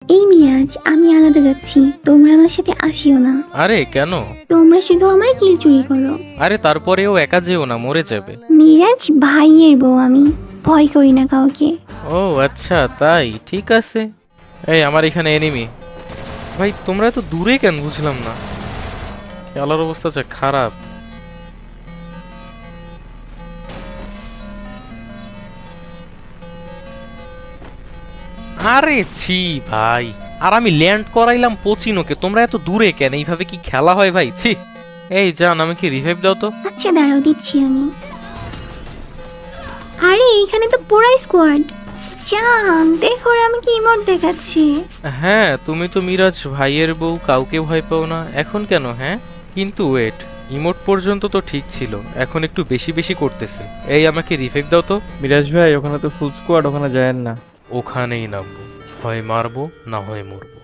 এই মিরাজ, আমি আলাদা যাচ্ছি, তোমরা আমার সাথে আসিও না। আরে কেন? তোমরা শুধু আমার কিল চুরি করো। আরে তারপরেও একা যেও না, মরে যাবে। মিরাজ ভাইয়ের বউ আমি, ভয় করি না কাউকে। ও আচ্ছা তাই, ঠিক আছে। এই আমার এখানে এনিমি। ভাই তোমরা এত দূরে কেন বুঝলাম না, খেলার অবস্থা যা খারাপ। আরে ছি ভাই, আর আমি ল্যান্ড করাইলাম পচিনোকে, তোমরা এত দূরে কেন? এইভাবে কি খেলা হয় ভাই? ছি। এই জান, আমাকে রিভাইভ দাও তো। আচ্ছা দাঁড়াও, দিচ্ছি আমি। আরে এখানে তো পুরাই স্কোয়াড। জান দেখো, ওরা আমাকে ইমোট দেখাচ্ছে। হ্যাঁ, তুমি তো মিরাজ ভাইয়ের বউ, কাউকে ভয় পাও না, এখন কেন? হ্যাঁ কিন্তু ওয়েট, ইমোট পর্যন্ত তো ঠিক ছিল, এখন একটু বেশি বেশি করতেছে। এই আমাকে রিভাইভ দাও তো। মিরাজ ভাই ওখানে তো ফুল স্কোয়াড, ওখানে যায়েন না। ওখানেই নামবো, হয় মারবো না হয় মরবো।